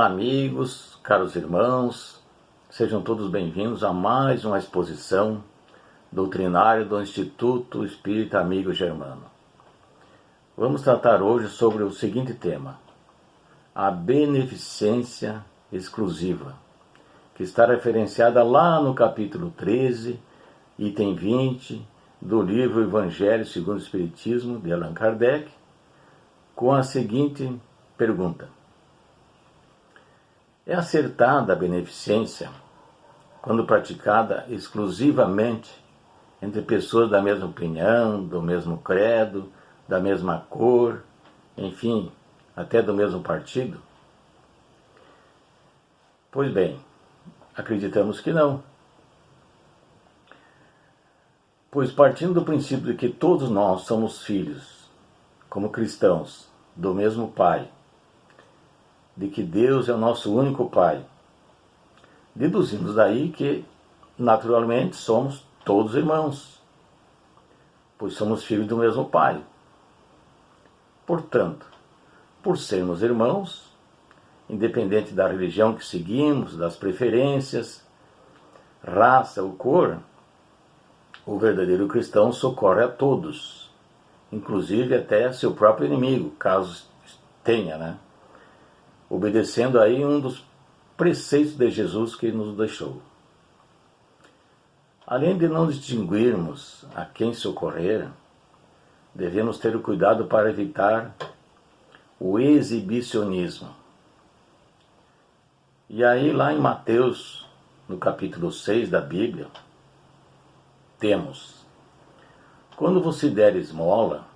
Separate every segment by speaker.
Speaker 1: Olá amigos, caros irmãos, sejam todos bem-vindos a mais uma exposição doutrinária do Instituto Espírita Amigo Germano. Vamos tratar hoje sobre o seguinte tema: a beneficência exclusiva, que está referenciada lá no capítulo 13, item 20, do livro Evangelho segundo o Espiritismo, de Allan Kardec, com a seguinte pergunta: é acertada a beneficência quando praticada exclusivamente entre pessoas da mesma opinião, do mesmo credo, da mesma cor, enfim, até do mesmo partido? Pois bem, acreditamos que não. Pois partindo do princípio de que todos nós somos filhos, como cristãos, do mesmo Pai, de que Deus é o nosso único Pai, deduzimos daí que, naturalmente, somos todos irmãos, pois somos filhos do mesmo Pai. Portanto, por sermos irmãos, independente da religião que seguimos, das preferências, raça ou cor, o verdadeiro cristão socorre a todos, inclusive até seu próprio inimigo, caso tenha, né? Obedecendo aí um dos preceitos de Jesus que nos deixou. Além de não distinguirmos a quem socorrer, devemos ter o cuidado para evitar o exibicionismo. E aí lá em Mateus, no capítulo 6 da Bíblia, temos: quando você der esmola,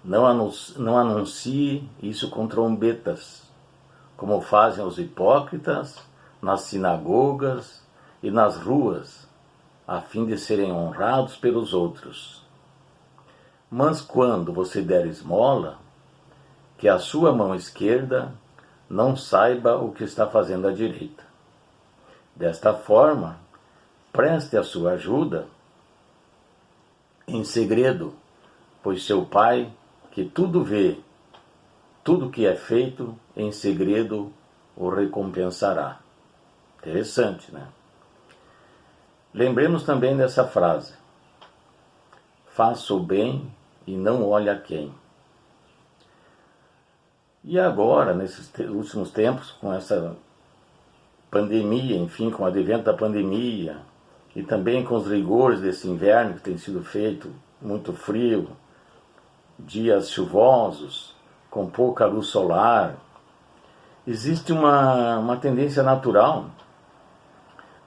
Speaker 1: não anuncie isso com trombetas, como fazem os hipócritas nas sinagogas e nas ruas, a fim de serem honrados pelos outros. Mas quando você der esmola, que a sua mão esquerda não saiba o que está fazendo a direita. Desta forma, preste a sua ajuda em segredo, pois seu Pai, que tudo vê, tudo que é feito em segredo, o recompensará. Interessante, né? Lembremos também dessa frase: faça o bem e não olhe a quem. E agora, nesses últimos tempos, com essa pandemia, enfim, com o advento da pandemia, e também com os rigores desse inverno que tem sido feito, muito frio, dias chuvosos, com pouca luz solar, existe uma tendência natural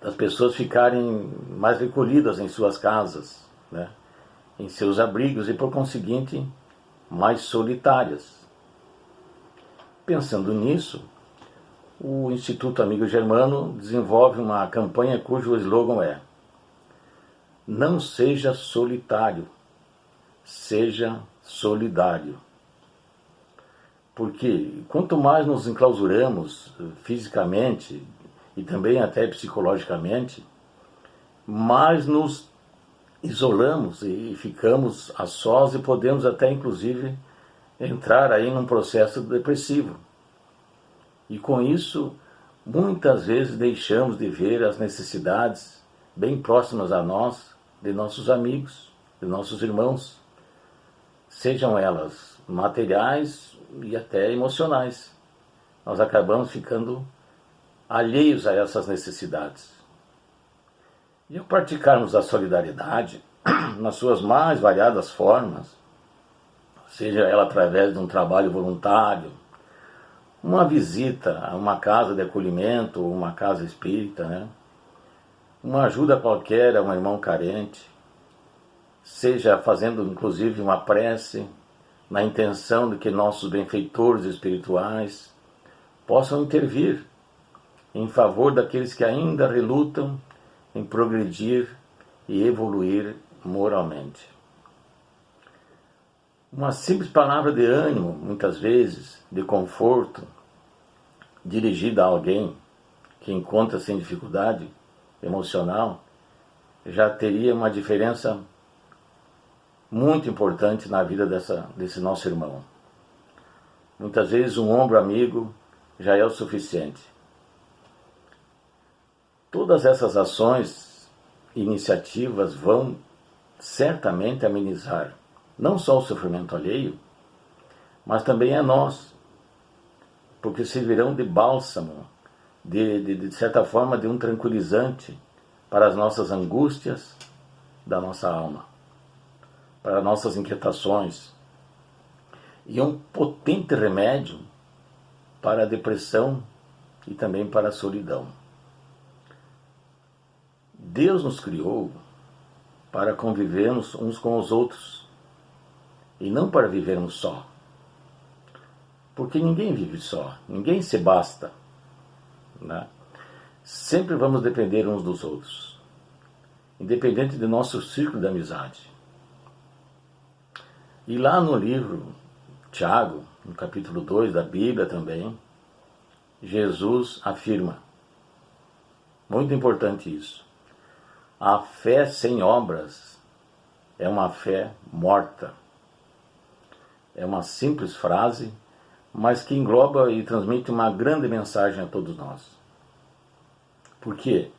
Speaker 1: das pessoas ficarem mais recolhidas em suas casas, né, em seus abrigos, e por conseguinte mais solitárias. Pensando nisso, o Instituto Amigo Germano desenvolve uma campanha cujo slogan é: não seja solitário, seja solidário. Porque quanto mais nos enclausuramos fisicamente e também até psicologicamente, mais nos isolamos e ficamos a sós e podemos até inclusive entrar aí num processo depressivo. E com isso, muitas vezes deixamos de ver as necessidades bem próximas a nós, de nossos amigos, de nossos irmãos, sejam elas materiais e até emocionais. Nós acabamos ficando alheios a essas necessidades. E ao praticarmos a solidariedade, nas suas mais variadas formas, seja ela através de um trabalho voluntário, uma visita a uma casa de acolhimento, ou uma casa espírita, né? Uma ajuda qualquer a um irmão carente, seja fazendo inclusive uma prece, na intenção de que nossos benfeitores espirituais possam intervir em favor daqueles que ainda relutam em progredir e evoluir moralmente. Uma simples palavra de ânimo, muitas vezes, de conforto, dirigida a alguém que encontra-se em dificuldade emocional, já teria uma diferença muito importante na vida desse nosso irmão. Muitas vezes um ombro amigo já é o suficiente. Todas essas ações, iniciativas vão certamente amenizar não só o sofrimento alheio, mas também a nós, porque servirão de bálsamo, de certa forma de um tranquilizante para as nossas angústias da nossa alma, para nossas inquietações, e um potente remédio para a depressão e também para a solidão. Deus nos criou para convivermos uns com os outros e não para vivermos só. Porque ninguém vive só, ninguém se basta, né? Sempre vamos depender uns dos outros, independente do nosso círculo de amizade. E lá no livro Tiago, no capítulo 2 da Bíblia também, Jesus afirma, muito importante isso, a fé sem obras é uma fé morta. É uma simples frase, mas que engloba e transmite uma grande mensagem a todos nós. Por quê?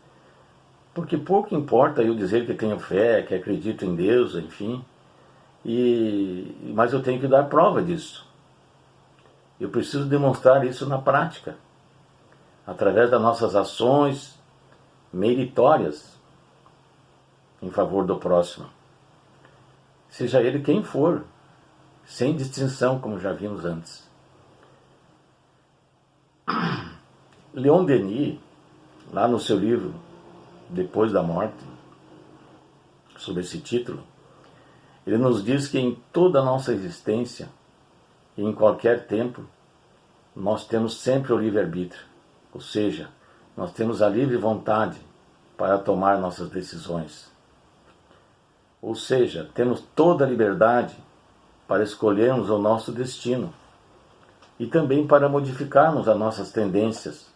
Speaker 1: Porque pouco importa eu dizer que tenho fé, que acredito em Deus, enfim, mas eu tenho que dar prova disso. Eu preciso demonstrar isso na prática, através das nossas ações meritórias em favor do próximo, seja ele quem for, sem distinção, como já vimos antes. Leon Denis, lá no seu livro Depois da Morte, sobre esse título, ele nos diz que em toda a nossa existência, e em qualquer tempo, nós temos sempre o livre-arbítrio, ou seja, nós temos a livre vontade para tomar nossas decisões. Ou seja, temos toda a liberdade para escolhermos o nosso destino e também para modificarmos as nossas tendências,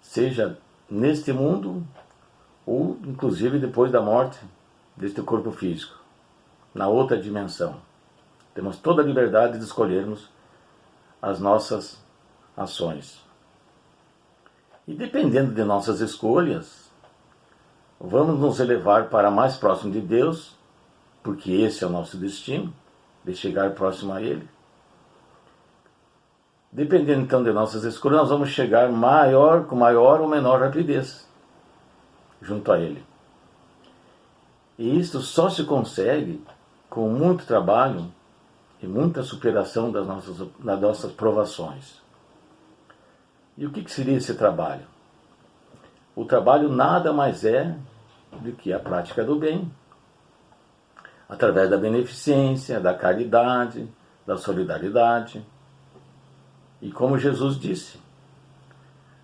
Speaker 1: seja neste mundo ou inclusive depois da morte deste corpo físico, na outra dimensão. Temos toda a liberdade de escolhermos as nossas ações. E dependendo de nossas escolhas, vamos nos elevar para mais próximo de Deus, porque esse é o nosso destino, de chegar próximo a Ele. Dependendo então de nossas escolhas, nós vamos chegar com maior ou menor rapidez junto a Ele. E isto só se consegue com muito trabalho e muita superação das nossas provações. E o que seria esse trabalho? O trabalho nada mais é do que a prática do bem, através da beneficência, da caridade, da solidariedade. E como Jesus disse,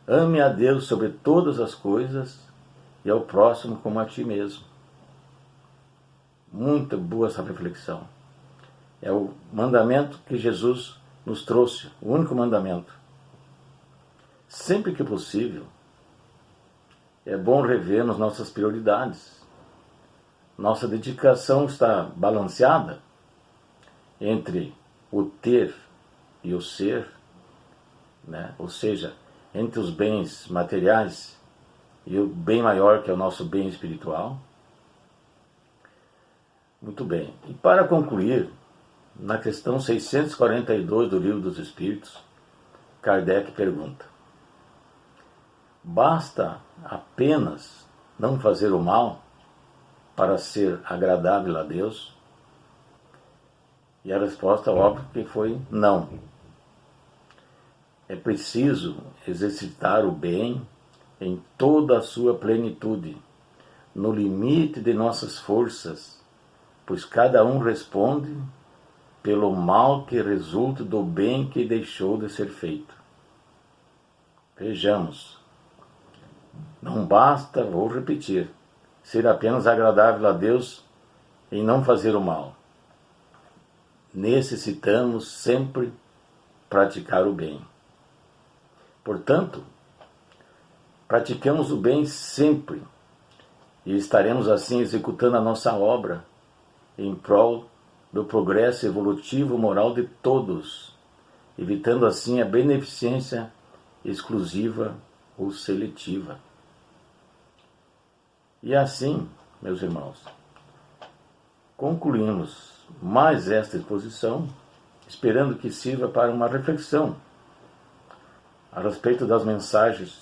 Speaker 1: ame a Deus sobre todas as coisas e ao próximo como a ti mesmo. Muito boa essa reflexão. É o mandamento que Jesus nos trouxe, o único mandamento. Sempre que possível, é bom revermos nossas prioridades. Nossa dedicação está balanceada entre o ter e o ser, né? Ou seja, entre os bens materiais e o bem maior, que é o nosso bem espiritual. Muito bem. E para concluir, na questão 642 do Livro dos Espíritos, Kardec pergunta: basta apenas não fazer o mal para ser agradável a Deus? E a resposta, óbvio, que foi não. É preciso exercitar o bem em toda a sua plenitude, no limite de nossas forças, pois cada um responde pelo mal que resulta do bem que deixou de ser feito. Vejamos, não basta, vou repetir, ser apenas agradável a Deus e não fazer o mal. Necessitamos sempre praticar o bem. Portanto, praticamos o bem sempre e estaremos assim executando a nossa obra em prol do progresso evolutivo moral de todos, evitando assim a beneficência exclusiva ou seletiva. E assim, meus irmãos, concluímos mais esta exposição, esperando que sirva para uma reflexão a respeito das mensagens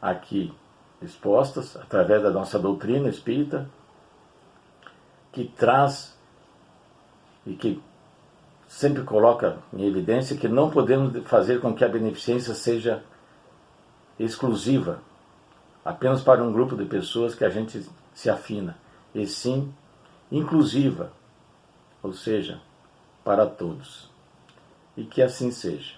Speaker 1: aqui expostas, através da nossa doutrina espírita, que traz e que sempre coloca em evidência que não podemos fazer com que a beneficência seja exclusiva, apenas para um grupo de pessoas que a gente se afina, e sim inclusiva, ou seja, para todos. E que assim seja.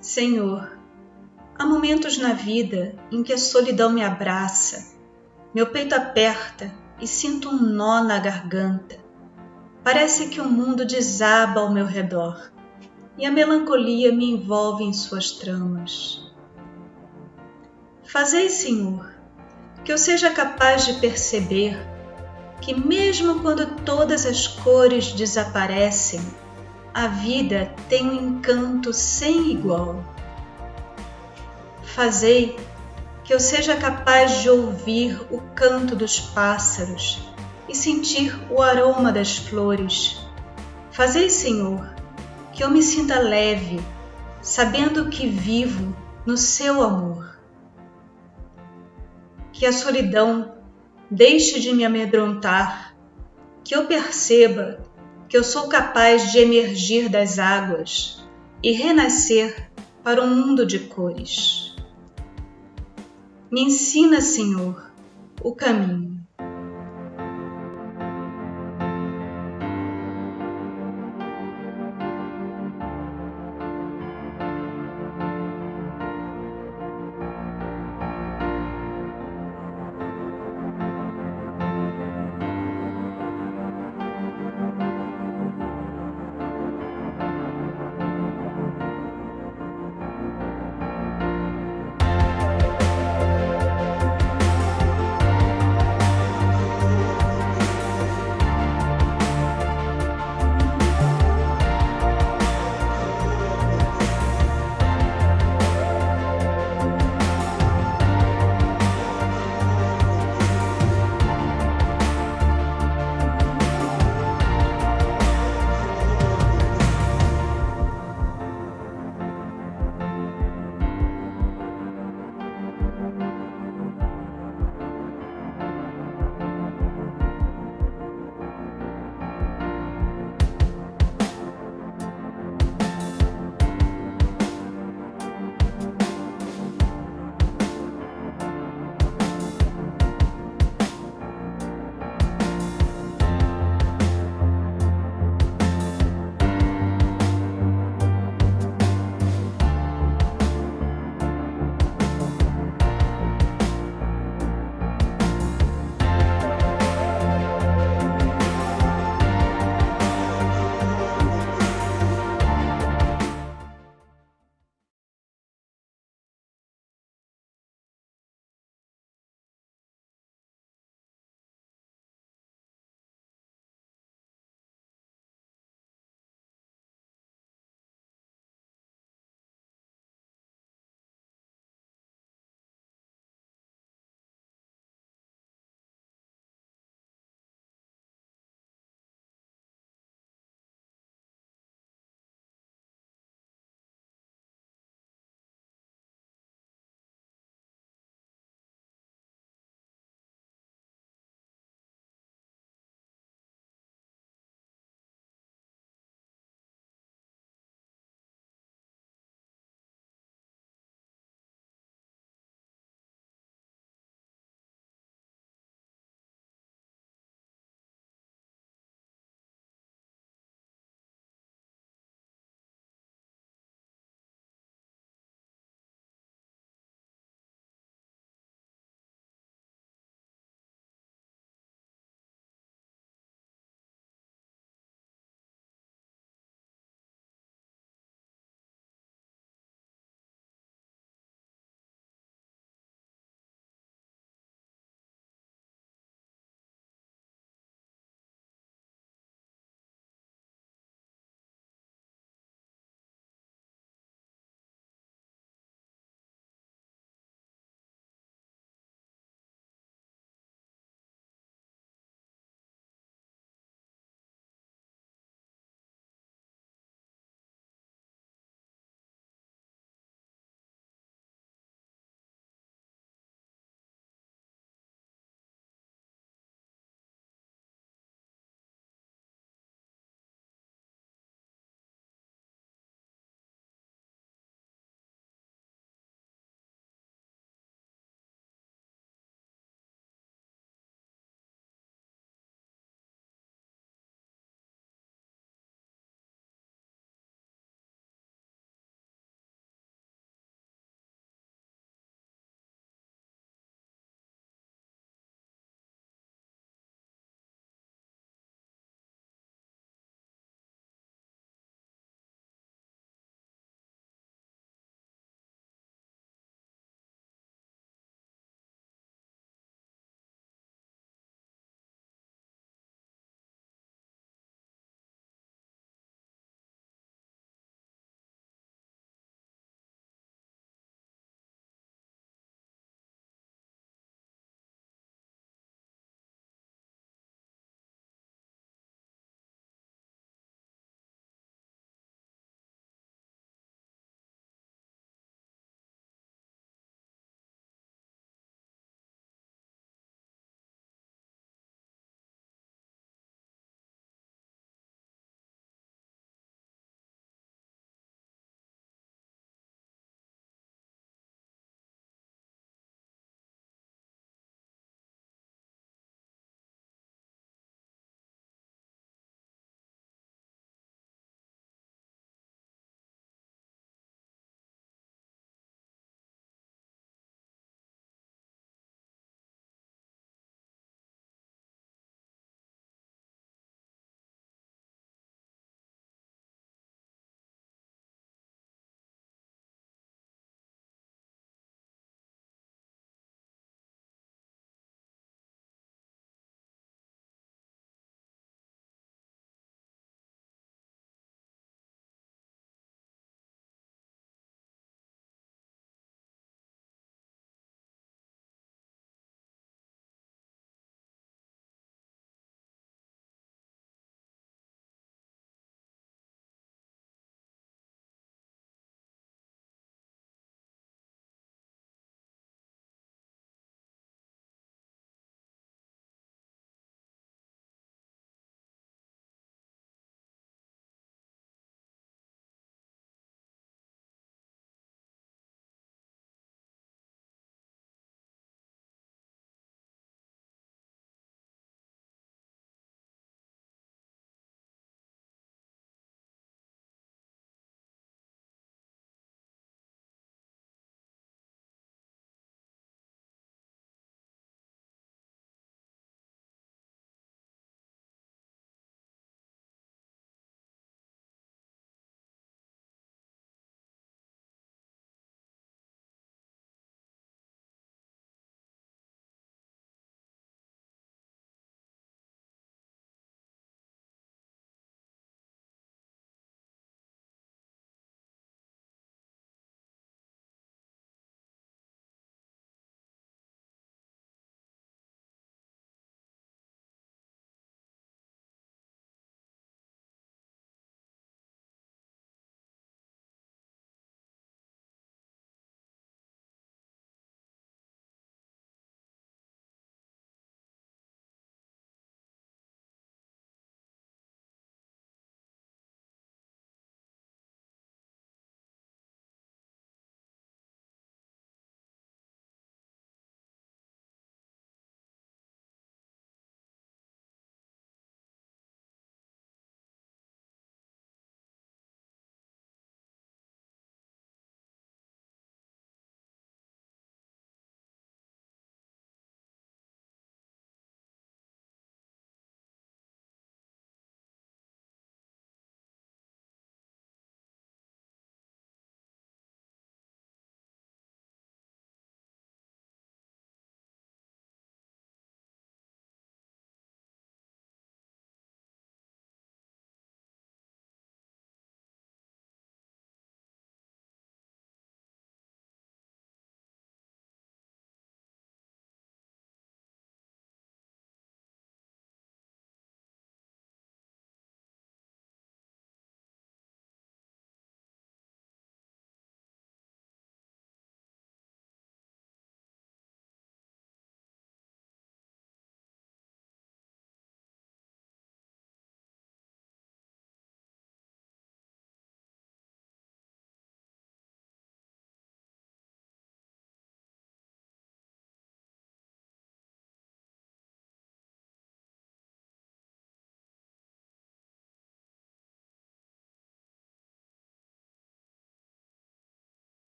Speaker 2: Senhor, há momentos na vida em que a solidão me abraça, meu peito aperta e sinto um nó na garganta. Parece que o mundo desaba ao meu redor e a melancolia me envolve em suas tramas. Fazei, Senhor, que eu seja capaz de perceber que mesmo quando todas as cores desaparecem, a vida tem um encanto sem igual. Fazei que eu seja capaz de ouvir o canto dos pássaros e sentir o aroma das flores. Fazei, Senhor, que eu me sinta leve, sabendo que vivo no seu amor. Que a solidão deixe de me amedrontar, que eu perceba que eu sou capaz de emergir das águas e renascer para um mundo de cores. Me ensina, Senhor, o caminho.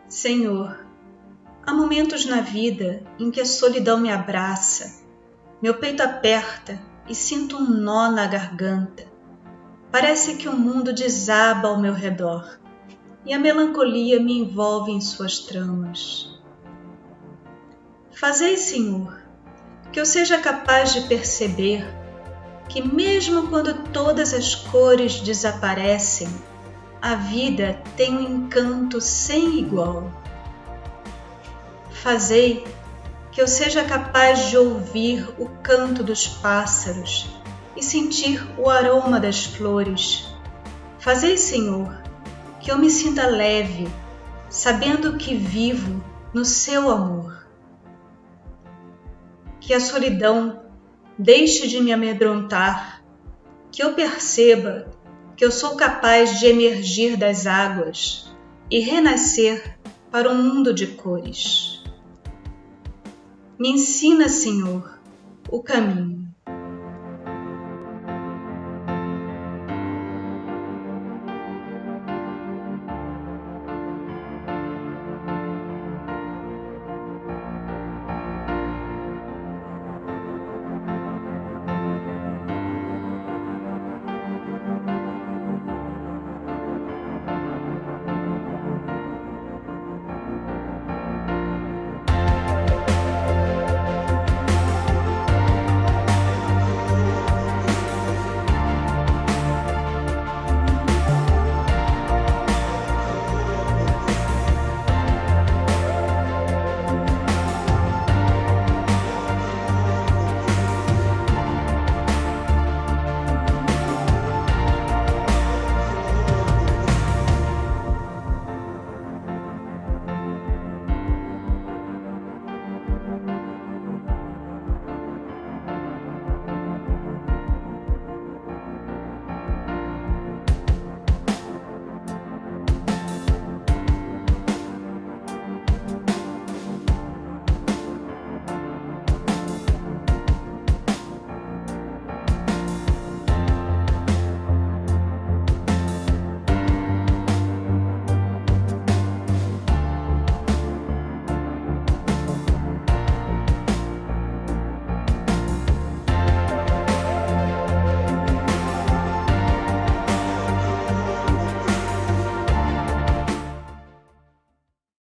Speaker 2: Senhor, há momentos na vida em que a solidão me abraça, meu peito aperta e sinto um nó na garganta. Parece que o mundo desaba ao meu redor e a melancolia me envolve em suas tramas. Fazei, Senhor, que eu seja capaz de perceber que mesmo quando todas as cores desaparecem, a vida tem um encanto sem igual. Fazei que eu seja capaz de ouvir o canto dos pássaros e sentir o aroma das flores. Fazei, Senhor, que eu me sinta leve, sabendo que vivo no seu amor. Que a solidão deixe de me amedrontar, que eu perceba que eu sou capaz de emergir das águas e renascer para um mundo de cores. Me ensina, Senhor, o caminho.